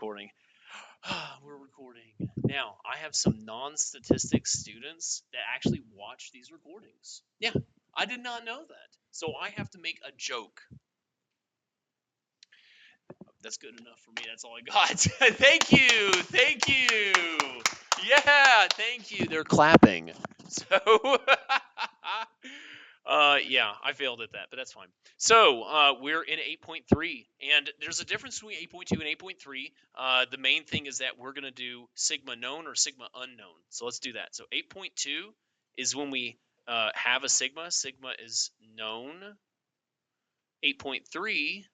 recording. We're recording. Now, I have some non-statistics students that actually watch these recordings. Yeah, I did not know that. So I have to make a joke. That's good enough for me. That's all I got. Thank you. Thank you. Yeah, thank you. They're clapping. So yeah, I failed at that, but that's fine. So we're in 8.3, and there's a difference between 8.2 and 8.3. The main thing is that we're going to do sigma known or sigma unknown. So let's do that. So 8.2 is when we have a sigma. Sigma is known. 8.3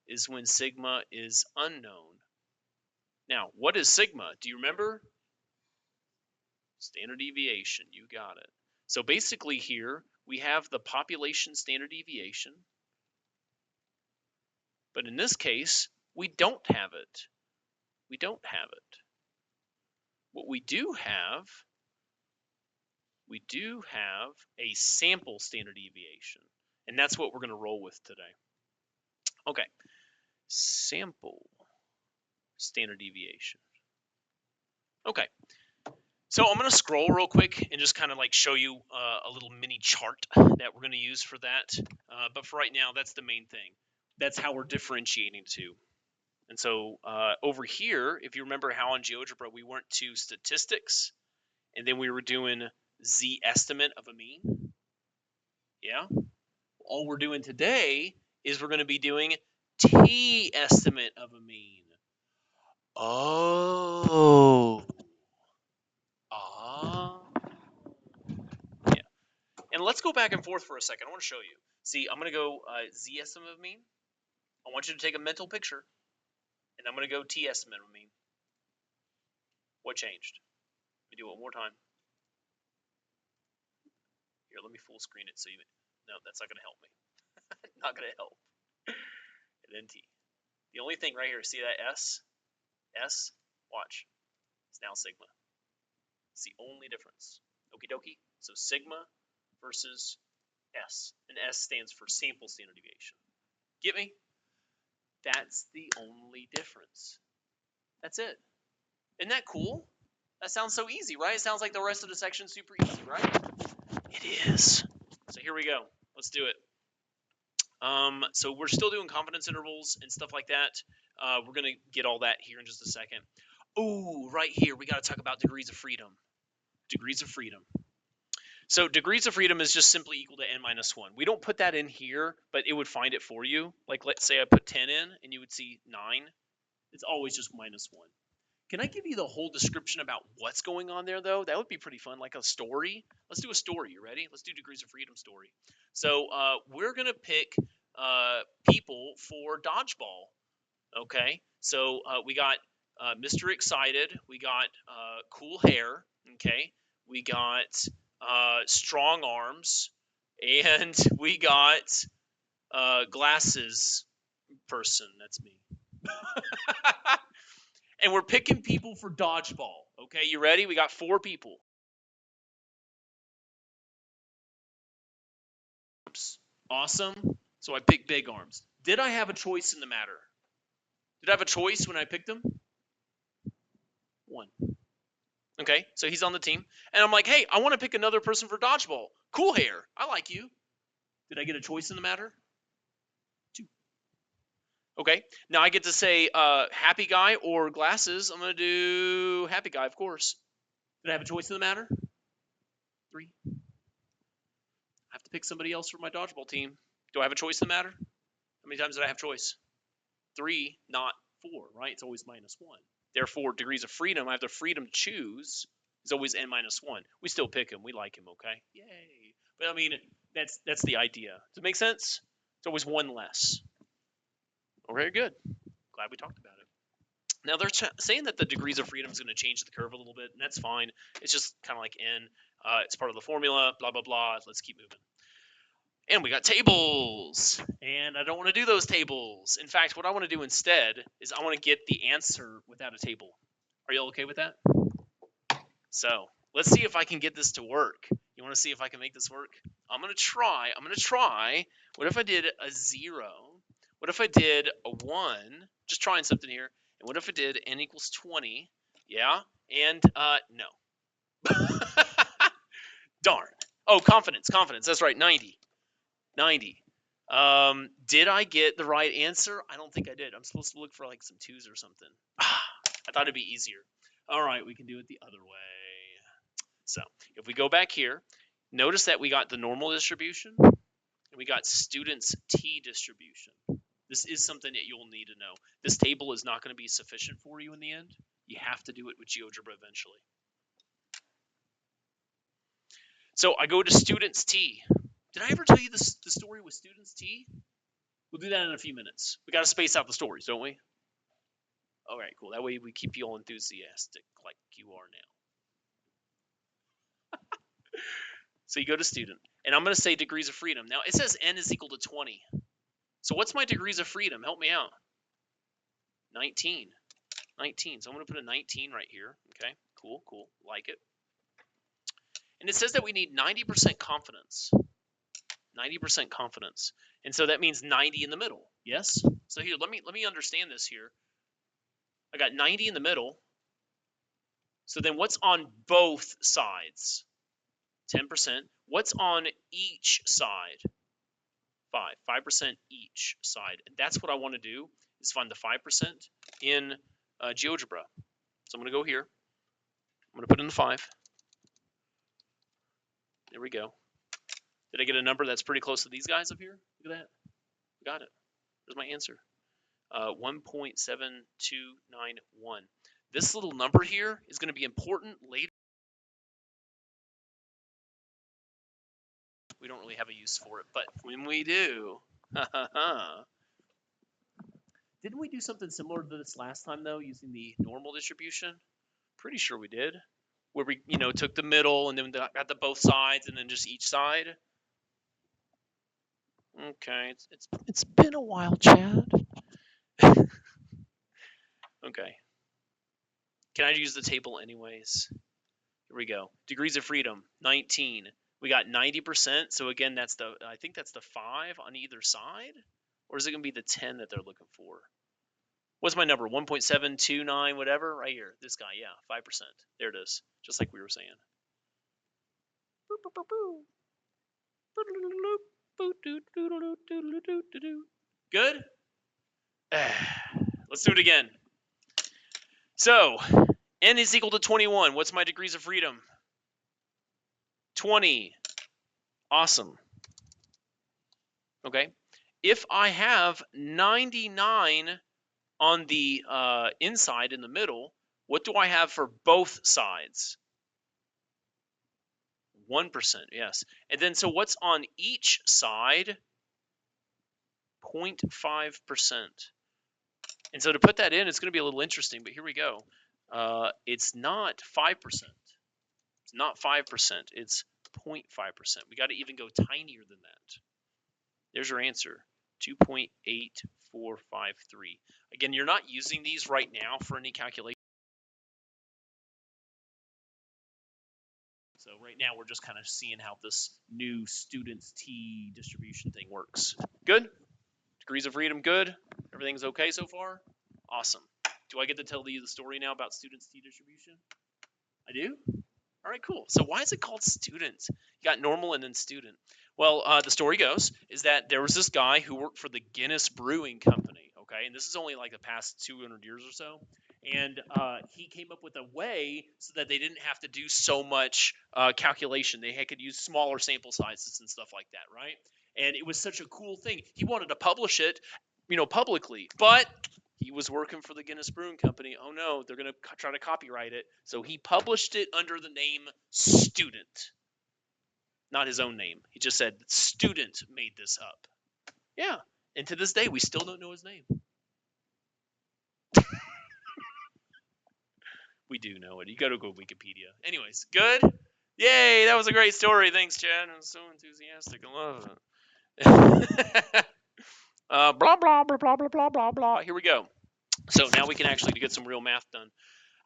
is when sigma is unknown. Now, what is sigma? Do you remember? Standard deviation. You got it. So basically here, we have the population standard deviation. But in this case, we don't have it. We don't have it. What we do have a sample standard deviation. And that's what we're going to roll with today. Okay. Sample standard deviation. Okay. So I'm going to scroll real quick and just kind of like show you a little mini chart that we're going to use for that. But for right now, that's the main thing. That's how we're differentiating two. And so over here, if you remember how in GeoGebra we went to statistics, and then we were doing Z estimate of a mean. Yeah. All we're doing today is we're going to be doing T estimate of a mean. Oh. Yeah. And let's go back and forth for a second. I want to show you. See, I'm going to go Z estimate of a mean. I want you to take a mental picture, and I'm going to go T estimate of a mean. What changed? Let me do it one more time. Here, let me full screen it so you. No, that's not going to help me. Not going to help. And then T. The only thing right here, see that S? S? Watch. It's now sigma. It's the only difference. Okie dokie. So sigma versus S. And S stands for sample standard deviation. Get me? That's the only difference. That's it. Isn't that cool? That sounds so easy, right? It sounds like the rest of the section's super easy, right? It is. So here we go. Let's do it. So we're still doing confidence intervals and stuff like that. We're going to get all that here in just a second. Oh, right here, we got to talk about degrees of freedom. Degrees of freedom. So degrees of freedom is just simply equal to n minus 1. We don't put that in here, but it would find it for you. Like, let's say I put 10 in, and you would see 9. It's always just minus 1. Can I give you the whole description about what's going on there, though? That would be pretty fun, like a story. Let's do a story. You ready? Let's do degrees of freedom story. So we're going to pick people for dodgeball. Okay, so we got Mr. Excited. We got cool hair. Okay, we got strong arms, and we got glasses person. That's me. And we're picking people for dodgeball. Okay, you ready? We got 4 people. Awesome. So I picked big arms. Did I have a choice in the matter? Did I have a choice when I picked them? 1. Okay, so he's on the team. And I'm like, hey, I want to pick another person for dodgeball. Cool hair. I like you. Did I get a choice in the matter? 2. Okay, now I get to say happy guy or glasses. I'm going to do happy guy, of course. Did I have a choice in the matter? 3. I have to pick somebody else for my dodgeball team. Do I have a choice in the matter? How many times did I have choice? 3, not 4, right? It's always minus 1. Therefore, degrees of freedom, I have the freedom to choose, is always n minus 1. We still pick him. We like him, okay? Yay. But, I mean, that's the idea. Does it make sense? It's always 1 less. Oh, very good. Glad we talked about it. Now, they're saying that the degrees of freedom is going to change the curve a little bit, and that's fine. It's just kind of like n. It's part of the formula, blah, blah, blah. Let's keep moving. And we got tables, and I don't want to do those tables. In fact, what I want to do instead is I want to get the answer without a table. Are you all okay with that? So let's see if I can get this to work. You want to see if I can make this work? I'm going to try. What if I did a 0? What if I did a 1? Just trying something here. And what if it did n equals 20? Yeah, and no. Darn. Oh, confidence. That's right, 90. 90. Did I get the right answer? I don't think I did. I'm supposed to look for like some 2s or something. I thought it'd be easier. All right, we can do it the other way. So if we go back here, notice that we got the normal distribution and we got students' t distribution. This is something that you'll need to know. This table is not going to be sufficient for you in the end. You have to do it with GeoGebra eventually. So I go to students' t. Did I ever tell you the story with students' t? We'll do that in a few minutes. We got to space out the stories, don't we? All right, cool. That way we keep you all enthusiastic like you are now. So you go to student, and I'm going to say degrees of freedom. Now, it says n is equal to 20. So what's my degrees of freedom? Help me out. 19. 19. So I'm going to put a 19 right here. Okay, cool. Like it. And it says that we need 90% confidence. 90% confidence. And so that means 90 in the middle. Yes? So here, let me understand this here. I got 90 in the middle. So then what's on both sides? 10%. What's on each side? 5% each side. And that's what I want to do, is find the 5% in GeoGebra. So I'm going to go here. I'm going to put in the 5. There we go. Did I get a number that's pretty close to these guys up here? Look at that. Got it. There's my answer. 1.7291. This little number here is going to be important later. We don't really have a use for it, but when we do, didn't we do something similar to this last time though, using the normal distribution? Pretty sure we did, where we took the middle and then got the both sides and then just each side. Okay, it's been a while, Chad. Okay. Can I use the table anyways? Here we go. Degrees of freedom, 19. We got 90%. So again, I think that's the 5 on either side. Or is it going to be the 10 that they're looking for? What's my number? 1.729, whatever? Right here. This guy, yeah, 5%. There it is. Just like we were saying. Good? Let's do it again. So, n is equal to 21. What's my degrees of freedom? 20. Awesome. Okay. If I have 99 on the inside in the middle, what do I have for both sides? 1%, yes. And then, so what's on each side? 0.5%. And so to put that in, it's going to be a little interesting, but here we go. It's not 5%. It's not 5%. It's 0.5%. We got to even go tinier than that. There's your answer, 2.8453. Again, you're not using these right now for any calculation. So right now we're just kind of seeing how this new students T distribution thing works. Good? Degrees of freedom, good? Everything's okay so far? Awesome. Do I get to tell you the story now about students T distribution? I do? All right, cool. So why is it called student? You got normal and then student. Well, the story goes is that there was this guy who worked for the Guinness Brewing Company, okay? And this is only like the past 200 years or so. And he came up with a way so that they didn't have to do so much calculation. They could use smaller sample sizes and stuff like that, right? And it was such a cool thing. He wanted to publish it, publicly, but he was working for the Guinness Brewing Company. Oh no, they're going to try to copyright it. So he published it under the name Student. Not his own name. He just said, Student made this up. Yeah. And to this day, we still don't know his name. We do know it. You got to go Wikipedia. Anyways, good? Yay, that was a great story. Thanks, Chad. I'm so enthusiastic. I love it. Blah, blah, blah, blah, blah, blah, blah, blah. Here we go. So now we can actually get some real math done.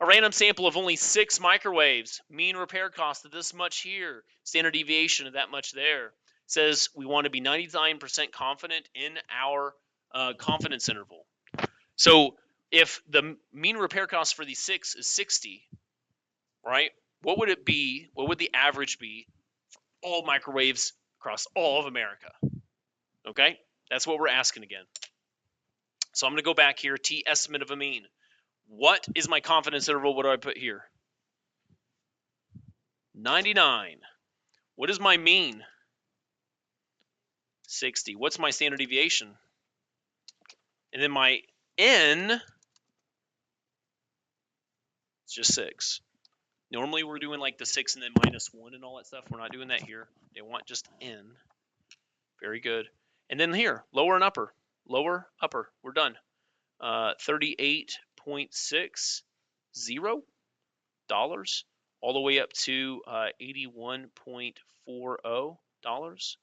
A random sample of only 6 microwaves. Mean repair cost of this much here. Standard deviation of that much there. Says we want to be 99% confident in our confidence interval. So if the mean repair cost for these 6 is 60, right? What would it be? What would the average be for all microwaves across all of America? Okay, that's what we're asking again. So I'm going to go back here, T estimate of a mean. What is my confidence interval? What do I put here? 99. What is my mean? 60. What's my standard deviation? And then my N, it's just 6. Normally we're doing like the 6 and then -1 and all that stuff. We're not doing that here. They want just N. Very good. And then here, lower and upper. Lower, upper. We're done. $38.60 all the way up to $81.40.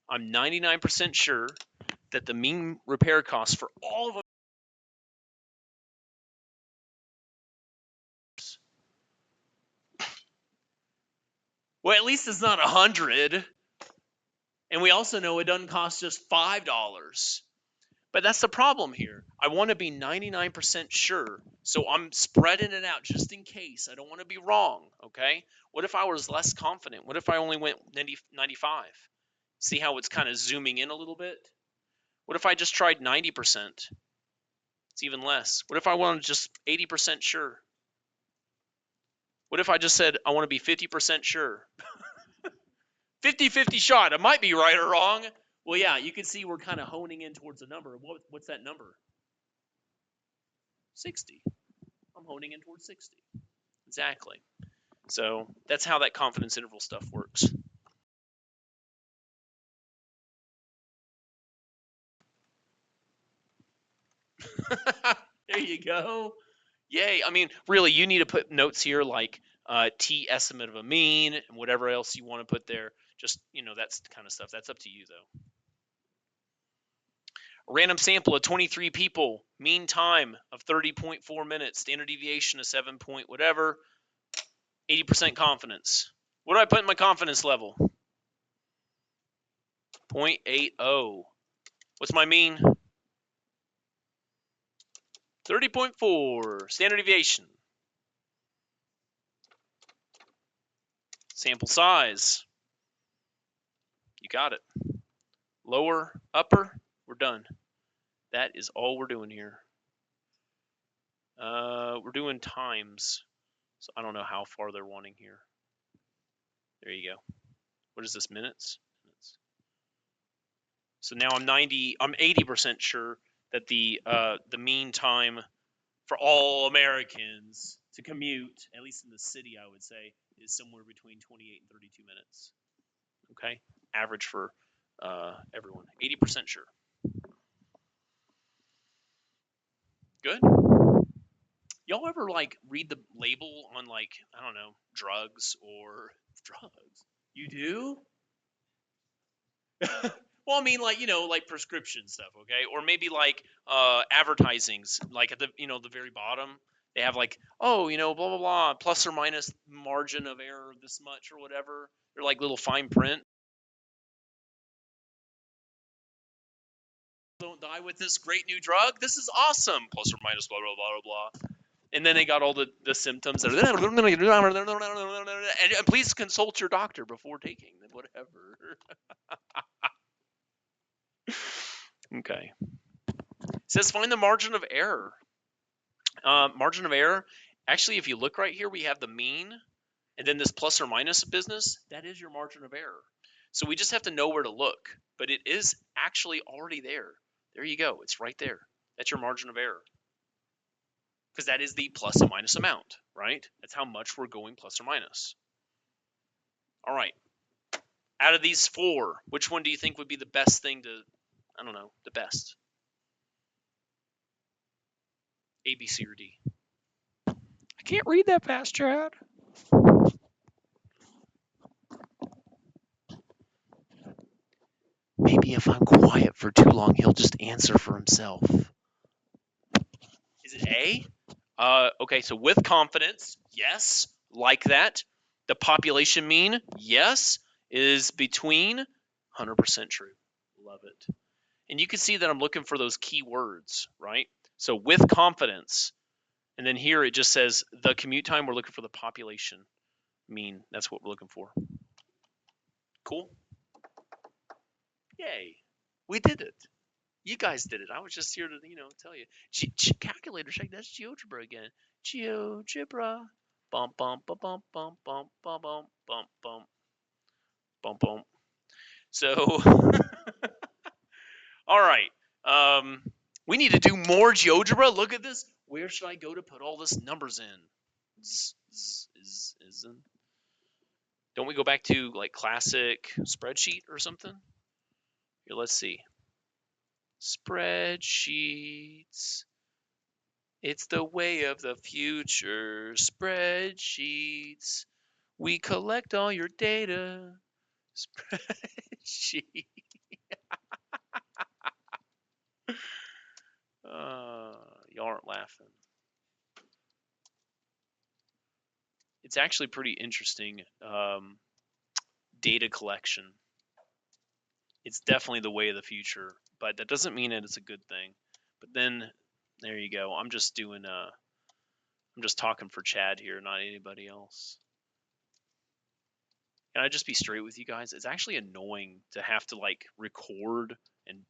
I'm 99% sure that the mean repair cost for all of them. Well, at least it's not 100. And we also know it doesn't cost just $5. But that's the problem here. I want to be 99% sure. So I'm spreading it out just in case. I don't want to be wrong, okay? What if I was less confident? What if I only went 95? See how it's kind of zooming in a little bit? What if I just tried 90%? It's even less. What if I wanted just 80% sure? What if I just said I want to be 50% sure? 50-50 shot. I might be right or wrong. Well, yeah, you can see we're kind of honing in towards a number. What's that number? 60. I'm honing in towards 60. Exactly. So that's how that confidence interval stuff works. There you go. Yay. I mean, really, you need to put notes here like T estimate of a mean and whatever else you want to put there. Just, that's the kind of stuff. That's up to you, though. A random sample of 23 people, mean time of 30.4 minutes, standard deviation of 7 point whatever, 80% confidence. What do I put in my confidence level? 0.80. What's my mean? 30.4. Standard deviation. Sample size. You got it. Lower, upper, we're done. That is all we're doing here. We're doing times. So I don't know how far they're wanting here. There you go. What is this, minutes? So now I'm 80% sure that the mean time for all Americans to commute, at least in the city, I would say, is somewhere between 28 and 32 minutes. Okay, average for everyone. 80% sure. Good. Y'all ever read the label on I don't know, drugs or drugs? You do? Well, I mean, like prescription stuff, okay? Or maybe advertisings, at the the very bottom, they have blah blah blah, plus or minus margin of error this much or whatever. They're like little fine print. Don't die with this great new drug. This is awesome. Plus or minus blah blah blah blah blah. And then they got all the symptoms. And please consult your doctor before taking whatever. Okay. It says find the margin of error. Margin of error. Actually, if you look right here, we have the mean, and then this plus or minus business. That is your margin of error. So we just have to know where to look. But it is actually already there. There you go. It's right there. That's your margin of error. Because that is the plus and minus amount, right? That's how much we're going plus or minus. All right. Out of these 4, which one do you think would be the best thing to, I don't know, the best? A, B, C, or D? I can't read that fast, Chad. Maybe if I'm quiet for too long, he'll just answer for himself. Is it A? Okay, so with confidence, yes, like that. The population mean, yes, is between 100% true. Love it. And you can see that I'm looking for those key words, right? So with confidence. And then here it just says the commute time, we're looking for the population mean. That's what we're looking for. Cool. Yay. We did it. You guys did it. I was just here to, tell you. Calculator check. That's GeoGebra again. GeoGebra. Bump, bump, bump, bump, bump, bump, bump, bump, bump, bump, bump, bump. So, all right. We need to do more GeoGebra. Look at this. Where should I go to put all this numbers in? Don't we go back to like classic spreadsheet or something? Here, let's see. Spreadsheets. It's the way of the future. Spreadsheets. We collect all your data. Spreadsheet. Y'all aren't laughing. It's actually pretty interesting data collection. It's definitely the way of the future, but that doesn't mean that it's a good thing. But then there you go. I'm just talking for Chad here, not anybody else. Can I just be straight with you guys? It's actually annoying to have to like record and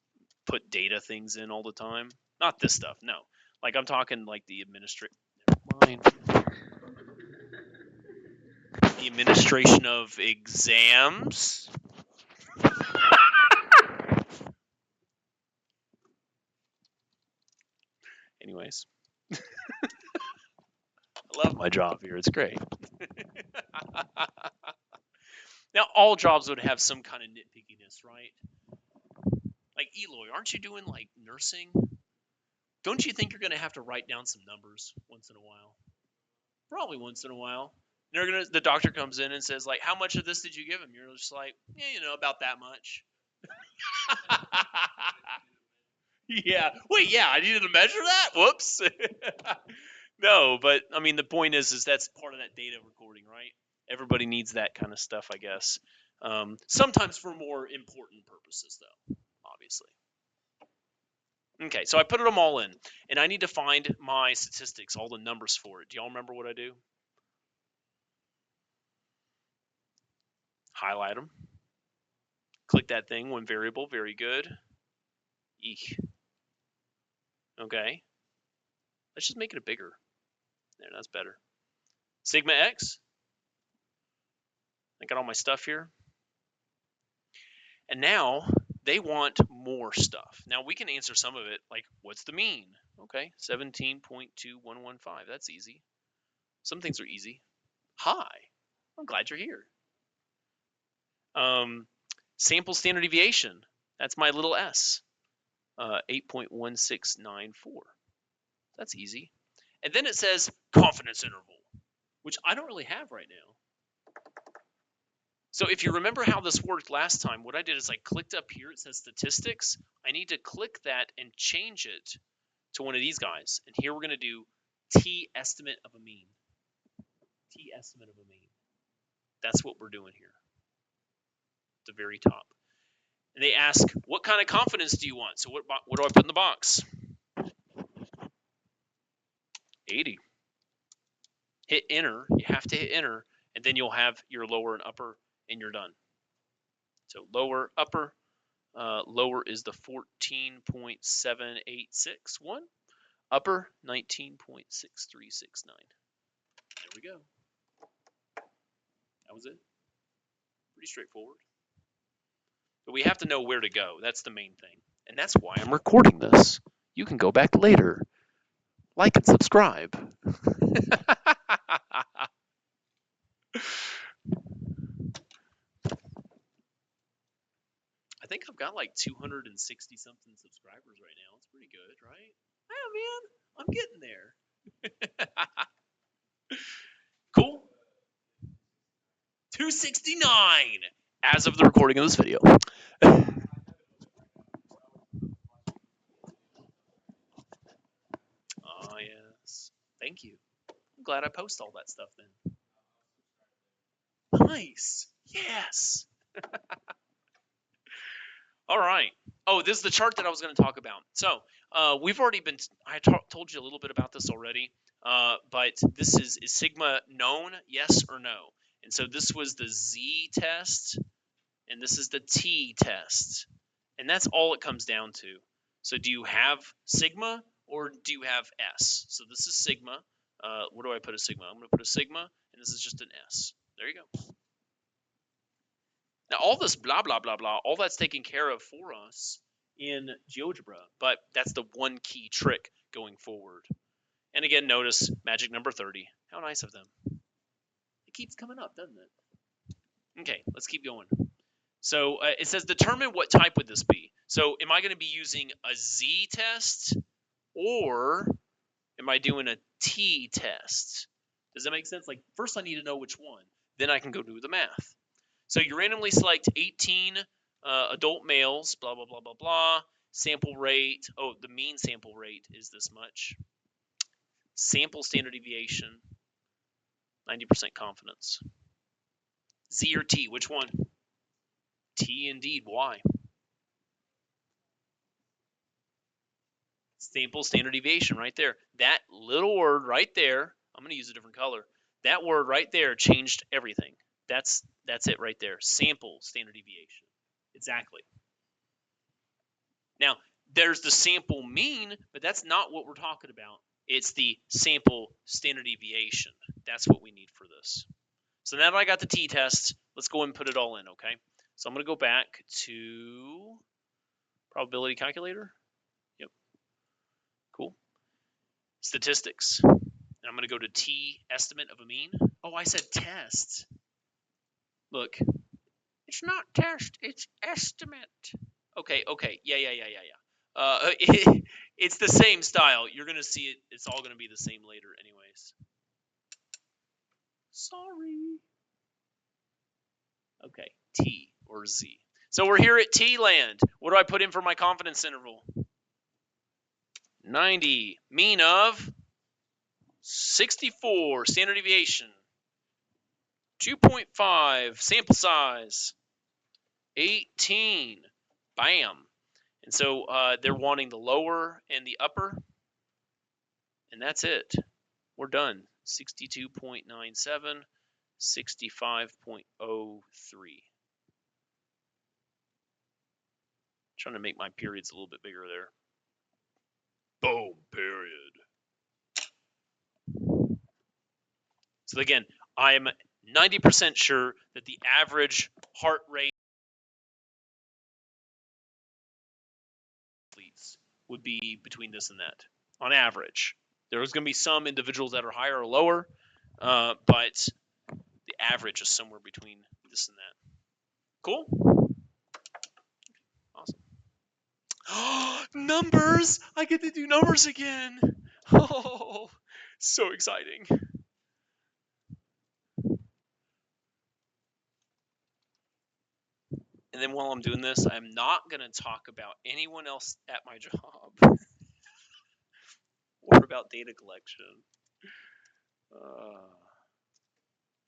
put data things in all the time. Not this stuff, no. Like I'm talking like the administration of exams. Anyways. I love my job here. It's great. Now, all jobs would have some kind of nitpickiness, right? Like Eloy, aren't you doing like nursing? Don't you think you're going to have to write down some numbers once in a while? Probably once in a while. The doctor comes in and says, like, how much of this did you give him? You're just like, yeah, about that much. Yeah. Wait, yeah, I needed to measure that? Whoops. No, but I mean, the point is that's part of that data recording, right? Everybody needs that kind of stuff, I guess. Sometimes for more important purposes, though, obviously. Okay, so I put them all in, and I need to find my statistics, all the numbers for it. Do y'all remember what I do? Highlight them. Click that thing, one variable, very good. Eek. Okay. Let's just make it a bigger. There, that's better. Sigma X. I got all my stuff here. And now they want more stuff. Now we can answer some of it, like what's the mean? Okay, 17.2115. That's easy. Some things are easy. Hi, I'm glad you're here. Sample standard deviation. That's my little s. 8.1694. That's easy. And then it says confidence interval, which I don't really have right now. So if you remember how this worked last time, what I did is I clicked up here, it says statistics. I need to click that and change it to one of these guys. And here we're going to do T estimate of a mean. T estimate of a mean. That's what we're doing here. At the very top. And they ask, what kind of confidence do you want? So what do I put in the box? 80. Hit enter. You have to hit enter, and then you'll have your lower and upper, and you're done. So lower, upper. Lower is the 14.7861. Upper, 19.6369. There we go. That was it. Pretty straightforward. But we have to know where to go. That's the main thing. And that's why I'm recording this. You can go back later. Like and subscribe. I think I've got like 260 something subscribers right now. It's pretty good, right? Yeah, man, I'm getting there. Cool. 269 as of the recording of this video. Oh, yes. Thank you. I'm glad I post all that stuff then. Nice. Yes. All right. Oh, this is the chart that I was going to talk about. So we've already been, told you a little bit about this already, but this is sigma known, yes or no? And so this was the Z test, and this is the T test. And that's all it comes down to. So do you have sigma or do you have S? So this is sigma. Where do I put a sigma? I'm going to put a sigma, and this is just an S. There you go. Now, all this blah, blah, blah, blah, all that's taken care of for us in GeoGebra, but that's the one key trick going forward. And again, notice magic number 30. How nice of them. It keeps coming up, doesn't it? Okay, let's keep going. So it says determine what type would this be. So am I going to be using a Z test or am I doing a T test? Does that make sense? Like first I need to know which one. Then I can go do the math. So you randomly select 18 adult males, blah, blah, blah, blah, blah. Sample rate, oh, the mean sample rate is this much. Sample standard deviation, 90% confidence. Z or T, which one? T indeed, why? Sample standard deviation right there. That little word right there, I'm going to use a different color. That word right there changed everything. That's it right there. Sample standard deviation. Exactly. Now, there's the sample mean, but that's not what we're talking about. It's the sample standard deviation. That's what we need for this. So now that I got the t-test, let's go and put it all in, okay? So I'm going to go back to probability calculator. Yep. Cool. Statistics. And I'm going to go to T estimate of a mean. Oh, I said test. Look, it's not test, it's estimate. Okay. Yeah. It's the same style. You're going to see it. It's all going to be the same later anyways. Sorry. Okay, T or Z. So we're here at T land. What do I put in for my confidence interval? 90. Mean of 64. Standard deviation. 2.5. Sample size. 18. Bam. And so they're wanting the lower and the upper. And that's it. We're done. 62.97. 65.03. Trying to make my periods a little bit bigger there. Boom, period. So again, I'm 90% sure that the average heart rate would be between this and that, on average. There's going to be some individuals that are higher or lower, but the average is somewhere between this and that. Cool? Awesome. Numbers! I get to do numbers again! Oh, so exciting. And then while I'm doing this, I'm not going to talk about anyone else at my job or about data collection.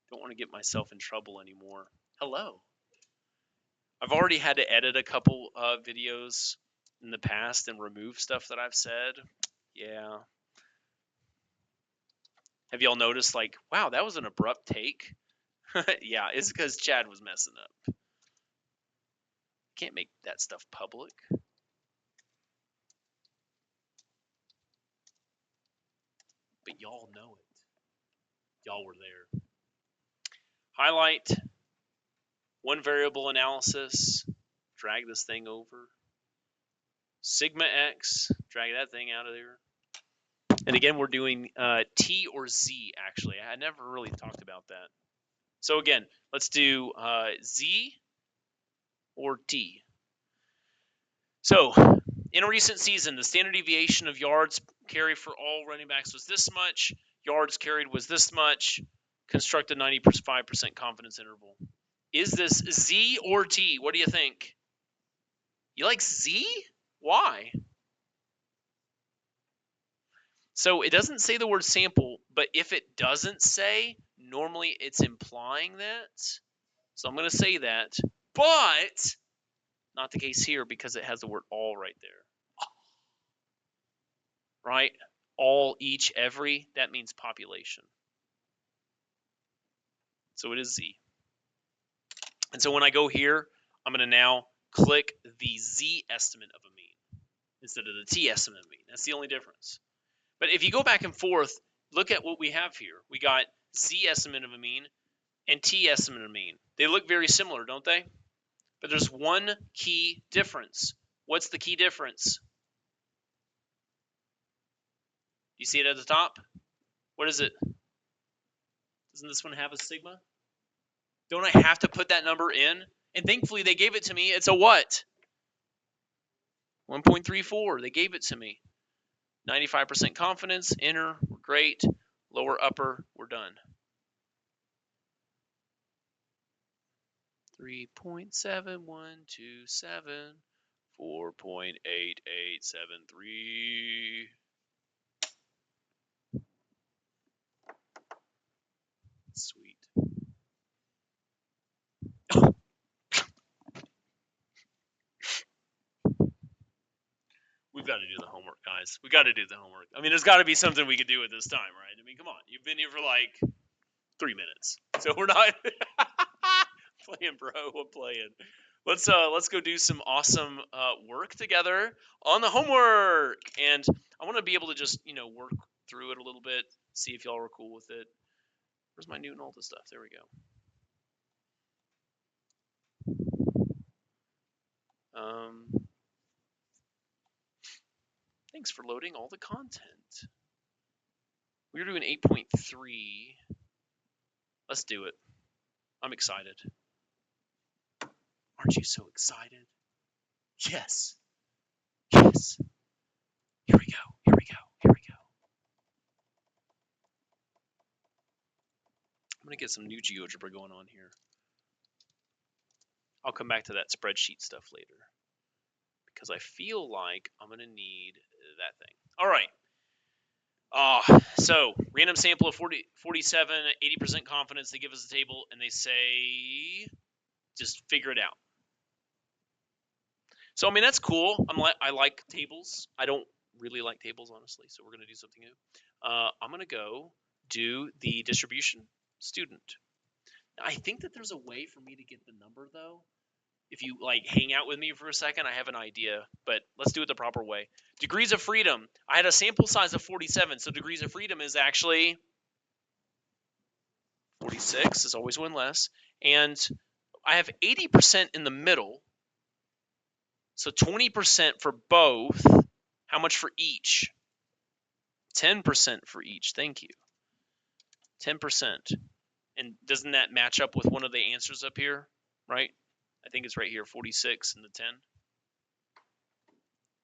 Don't want to get myself in trouble anymore. Hello. I've already had to edit a couple videos in the past and remove stuff that I've said. Yeah. Have y'all noticed, like, wow, that was an abrupt take? Yeah, it's because Chad was messing up. Can't make that stuff public. But y'all know it. Y'all were there. Highlight. One variable analysis. Drag this thing over. Sigma X. Drag that thing out of there. And again, we're doing T or Z, actually. I never really talked about that. So again, let's do Z or T. So in a recent season, the standard deviation of yards carry for all running backs was this much. Yards carried was this much. Construct a 95% confidence interval. Is this Z or T? What do you think? You like Z? Why? So it doesn't say the word sample, but if it doesn't say, normally it's implying that. So I'm going to say that. But Not the case here because it has the word all right there. Right? All, each, every, that means population. So it is Z. And so when I go here, I'm going to now click the Z estimate of a mean instead of the T estimate of a mean. That's the only difference. But if you go back and forth, look at what we have here. We got Z estimate of a mean and T estimate of a mean. They look very similar, don't they? But there's one key difference. What's the key difference? You see it at the top? What is it? Doesn't this one have a sigma? Don't I have to put that number in? And thankfully they gave it to me. It's a what? 1.34. They gave it to me. 95% confidence. Enter. We're great. Lower, upper. We're done. 3.7127. 4.8873. Sweet. We've got to do the homework, guys. We got to do the homework. I mean, there's got to be something we could do at this time, right? I mean, come on. You've been here for like 3 minutes, so we're not playing, bro. We're playing. Let's go do some awesome work together on the homework, and I want to be able to just work through it a little bit, see if y'all are cool with it. Where's my Newton Alta stuff? There we go. Thanks for loading all the content. We're doing 8.3. Let's do it. I'm excited. Aren't you so excited? Yes. Yes. Here we go. Here we go. Here we go. I'm going to get some new GeoGebra going on here. I'll come back to that spreadsheet stuff later because I feel like I'm going to need that thing. All right. So random sample of 47, 80% confidence. They give us a table and they say, just figure it out. So, I mean, that's cool. I like tables. I don't really like tables, honestly. So we're going to do something new. I'm going to go do the distribution student. Now, I think that there's a way for me to get the number, though. If you hang out with me for a second, I have an idea, but let's do it the proper way. Degrees of freedom. I had a sample size of 47, so degrees of freedom is actually 46. There's always one less. And I have 80% in the middle. So 20% for both. How much for each? 10% for each. Thank you. 10%. And doesn't that match up with one of the answers up here? Right? I think it's right here, 46 and the 10.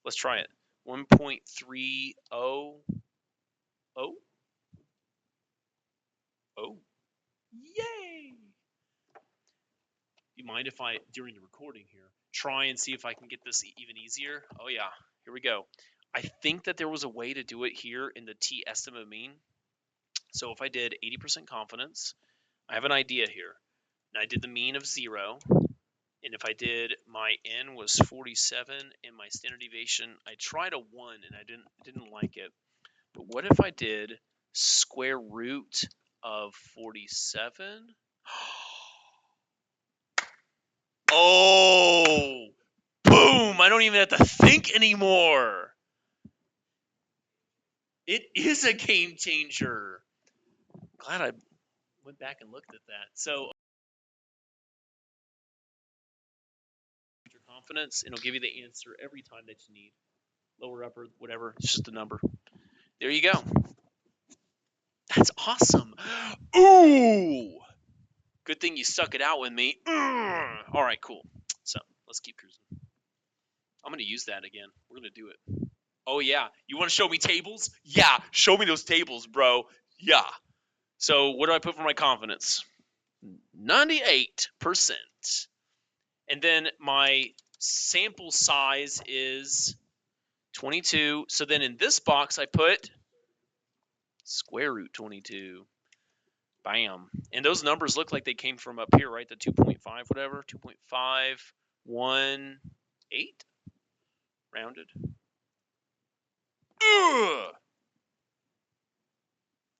Let's try it. 1.30. Oh. Yay! You mind if I, during the recording here, try and see if I can get this even easier? Oh, yeah. Here we go. I think that there was a way to do it here in the T estimate mean. So if I did 80% confidence, I have an idea here. And I did the mean of 0. And if I did, my n was 47 and my standard deviation, I tried a 1 and I didn't like it. But what if I did square root of 47? Oh, boom! I don't even have to think anymore. It is a game changer. Glad I went back and looked at that. So your confidence, and it'll give you the answer every time that you need. Lower, upper, whatever. It's just a number. There you go. That's awesome. Ooh! Good thing you stuck it out with me. All right, cool. So let's keep cruising. I'm going to use that again. We're going to do it. Oh, yeah. You want to show me tables? Yeah. Show me those tables, bro. Yeah. So what do I put for my confidence? 98%. And then my sample size is 22. So then in this box, I put square root 22. Bam. And those numbers look like they came from up here, right? The 2.5, whatever. 2.5, 1, 8, rounded. Ugh!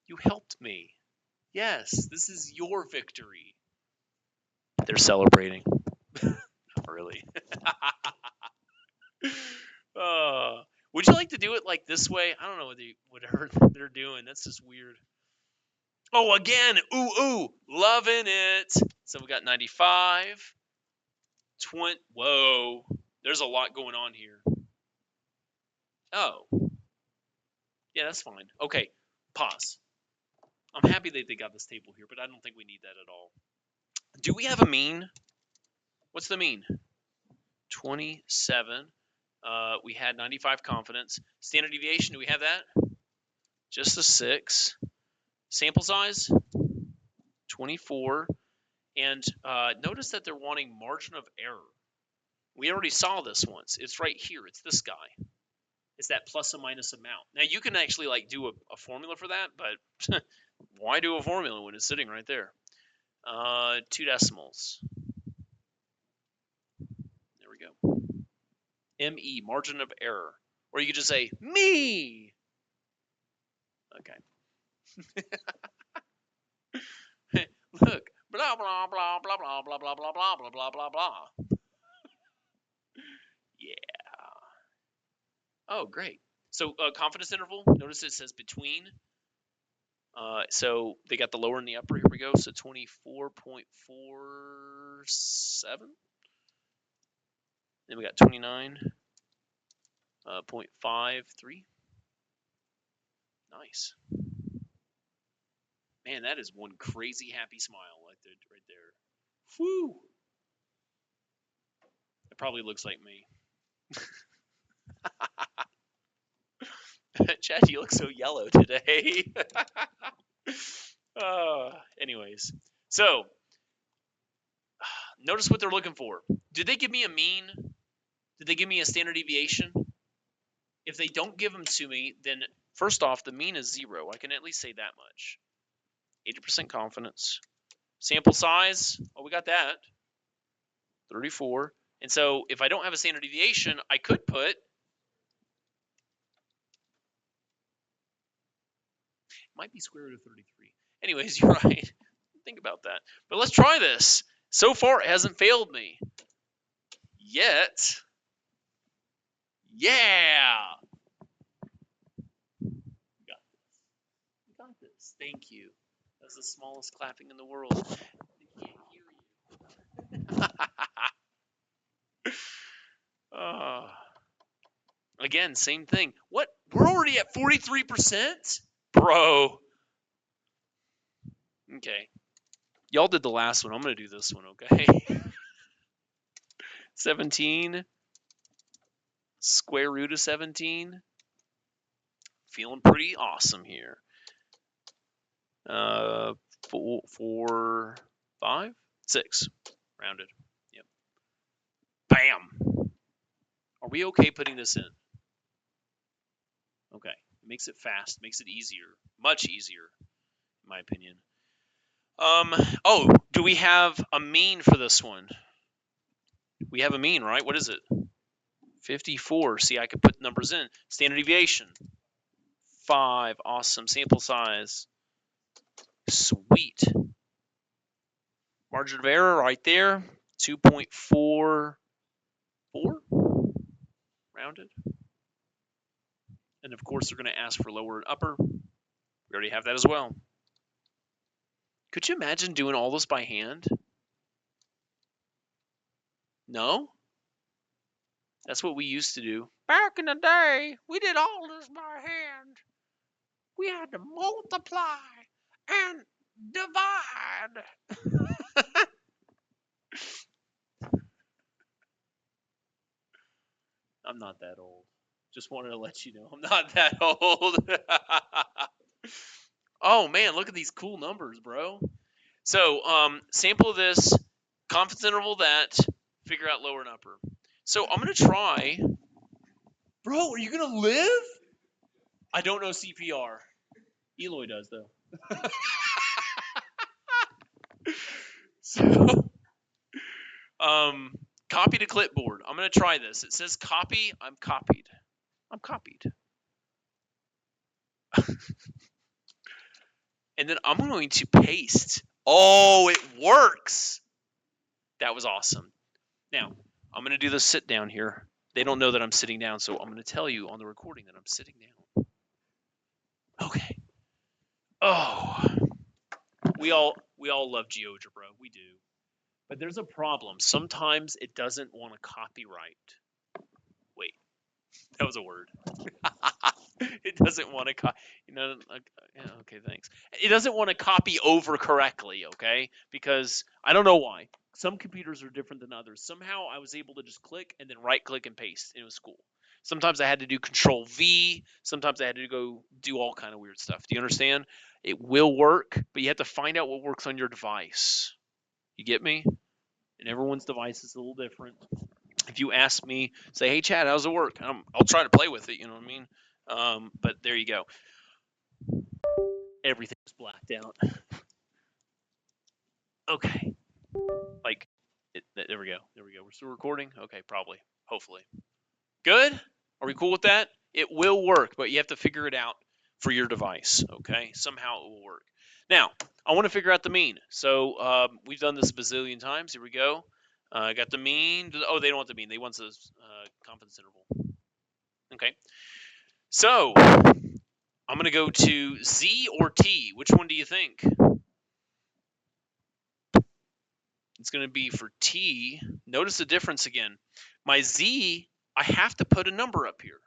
You helped me. Yes, this is your victory. They're celebrating. Not really. Would you like to do it like this way? I don't know whatever they're doing. That's just weird. Oh, again. Ooh. Loving it. So we got 95. 20. Whoa. There's a lot going on here. Oh. Yeah, that's fine. Okay. Pause. I'm happy that they got this table here, but I don't think we need that at all. Do we have a mean? What's the mean? 27. We had 95 confidence. Standard deviation, do we have that? Just a 6. Sample size? 24. And notice that they're wanting margin of error. We already saw this once. It's right here. It's this guy. It's that plus and minus amount. Now, you can actually like do a formula for that, but why do a formula when it's sitting right there? 2 decimals. There we go. ME, margin of error. Or you could just say, me. Okay. Look. Blah, blah, blah, blah, blah, blah, blah, blah, blah, blah, blah, blah, blah. Yeah. Oh, great. So confidence interval, notice it says between. So they got the lower and the upper. Here we go. So 24.47. Then we got 29.53. Nice. Man, that is one crazy happy smile right there. Whew. It probably looks like me. Chad, you look so yellow today. Anyways, so notice what they're looking for. Did they give me a mean? Did they give me a standard deviation? If they don't give them to me, then first off, the mean is 0. I can at least say that much. 80% confidence. Sample size, oh, we got that. 34. And so if I don't have a standard deviation, I could put might be square root of 33. Anyways, you're right. Think about that. But let's try this. So far, it hasn't failed me. Yet. Yeah! We got this. Thank you. That's the smallest clapping in the world. They can't hear you. Again, same thing. What? We're already at 43%? Bro. Okay. Y'all did the last one. I'm going to do this one, okay? 17. Square root of 17. Feeling pretty awesome here. 4, 5, 6. Rounded. Yep. Bam. Are we okay putting this in? Okay. It makes it fast. Makes it easier. Much easier, in my opinion. Oh, do we have a mean for this one? We have a mean, right? What is it? 54. See, I could put numbers in. Standard deviation. 5. Awesome. Sample size. Sweet. Margin of error right there. 2.44. Rounded. And of course, they're going to ask for lower and upper. We already have that as well. Could you imagine doing all this by hand? No? That's what we used to do. Back in the day, we did all this by hand. We had to multiply and divide. I'm not that old. Just wanted to let you know I'm not that old. Oh man, look at these cool numbers, bro. So, sample of this, confidence interval that, figure out lower and upper. So I'm gonna try. Bro, are you gonna live? I don't know CPR. Eloy does though. So, Copy to clipboard. I'm going to try this. It says copy. I'm copied. I'm copied. And then I'm going to paste. Oh, it works. That was awesome. Now, I'm going to do the sit down here. They don't know that I'm sitting down, so I'm going to tell you on the recording that I'm sitting down. Okay. Oh, we all love GeoGebra. We do. But there's a problem. Sometimes it doesn't want to copyright. Wait, that was a word. It doesn't want to copy. Yeah, okay, thanks. It doesn't want to copy over correctly, okay? Because I don't know why. Some computers are different than others. Somehow I was able to just click and then right click and paste. And it was cool. Sometimes I had to do Control V. Sometimes I had to go do all kind of weird stuff. Do you understand? It will work, but you have to find out what works on your device. You get me? And everyone's device is a little different. If you ask me, say, hey, Chad, how's it work? I'll try to play with it, you know what I mean? But there you go. Everything's blacked out. Okay. Like, there we go. There we go. We're still recording? Okay, probably. Hopefully. Good? Are we cool with that? It will work, but you have to figure it out for your device, okay? Somehow it will work. Now, I want to figure out the mean. So we've done this a bazillion times. Here we go. I got the mean. Oh, they don't want the mean. They want the confidence interval. Okay. So I'm going to go to Z or T. Which one do you think? It's going to be for T. Notice the difference again. My Z, I have to put a number up here.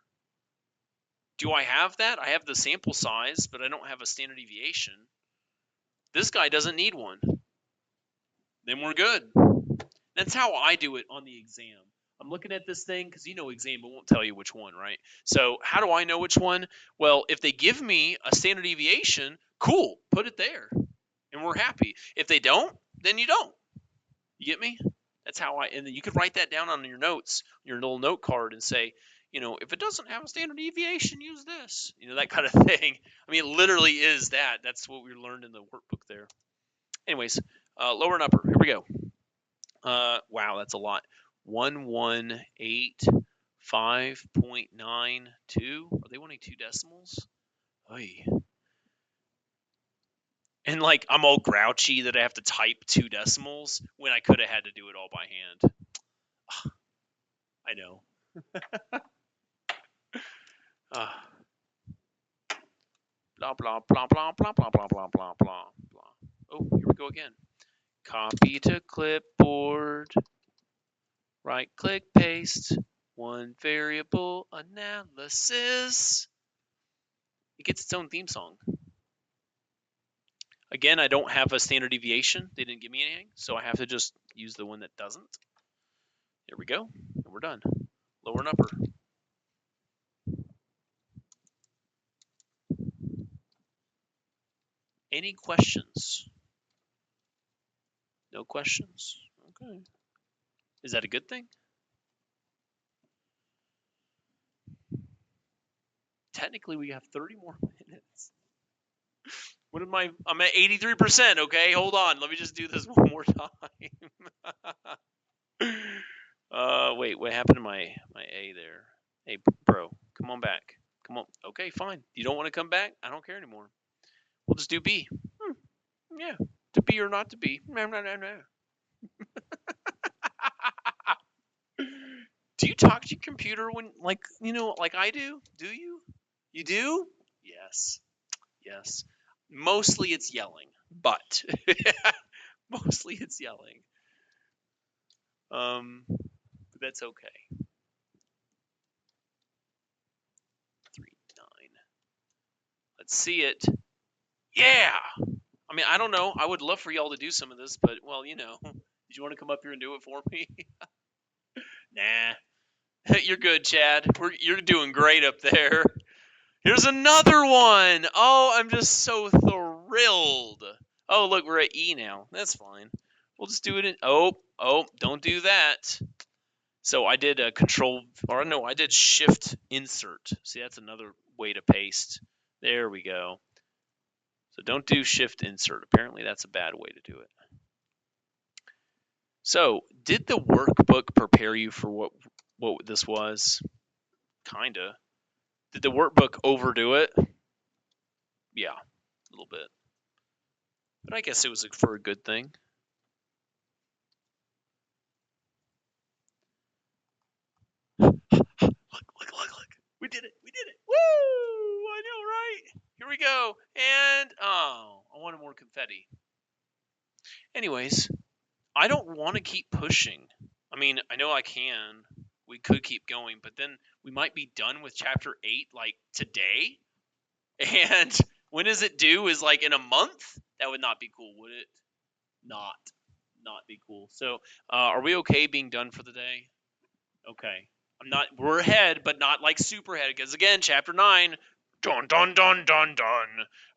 Do I have that? I have the sample size, but I don't have a standard deviation. This guy doesn't need one. Then we're good. That's how I do it on the exam. I'm looking at this thing because you know exam, but won't tell you which one, right? So how do I know which one? Well, if they give me a standard deviation, cool, put it there, and we're happy. If they don't, then you don't. You get me? That's how and then you could write that down on your notes, your little note card, and say, if it doesn't have a standard deviation, use this. That kind of thing. I mean, it literally is that. That's what we learned in the workbook there. Anyways, lower and upper. Here we go. Wow, that's a lot. 118.5.92. Are they wanting 2 decimals? Oy. And I'm all grouchy that I have to type 2 decimals when I could have had to do it all by hand. I know. Blah, blah, blah, blah, blah, blah, blah, blah, blah, blah, blah. Oh, here we go again. Copy to clipboard. Right click, paste. One variable analysis. It gets its own theme song. Again, I don't have a standard deviation. They didn't give me anything, so I have to just use the one that doesn't. There we go, and we're done. Lower and upper. Any questions? No questions? Okay. Is that a good thing? Technically, we have 30 more minutes. What am I? I'm at 83%, okay? Hold on. Let me just do this one more time. Wait, what happened to my A there? Hey, bro, come on back. Come on. Okay, fine. You don't want to come back? I don't care anymore. We'll just do B. Yeah, to be or not to be. No. Do you talk to your computer when, like I do? Do you? You do? Yes. Yes. Mostly it's yelling, but mostly it's yelling. But that's okay. 3, 9. Let's see it. Yeah. I mean, I don't know. I would love for y'all to do some of this, but well, did you want to come up here and do it for me? Nah. You're good, Chad. You're doing great up there. Here's another one. Oh, I'm just so thrilled. Oh, look, we're at E now. That's fine. We'll just do it in. Oh, don't do that. So I did a I did shift insert. See, that's another way to paste. There we go. So don't do shift insert. Apparently that's a bad way to do it. So, did the workbook prepare you for what this was? Kinda. Did the workbook overdo it? Yeah, a little bit. But I guess it was for a good thing. Look. We did it. We did it. Woo! I know, right? Here we go. And, oh, I wanted more confetti. Anyways, I don't want to keep pushing. I mean, I know I can. We could keep going, but then we might be done with chapter 8 like today. And when is it due? Is like in a month? That would not be cool, would it? Not be cool. So, are we okay being done for the day? Okay. I'm not. We're ahead, but not like super ahead. Because again, chapter 9. Dun dun dun dun dun.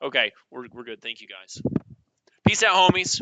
Okay, we're good. Thank you guys. Peace out, homies.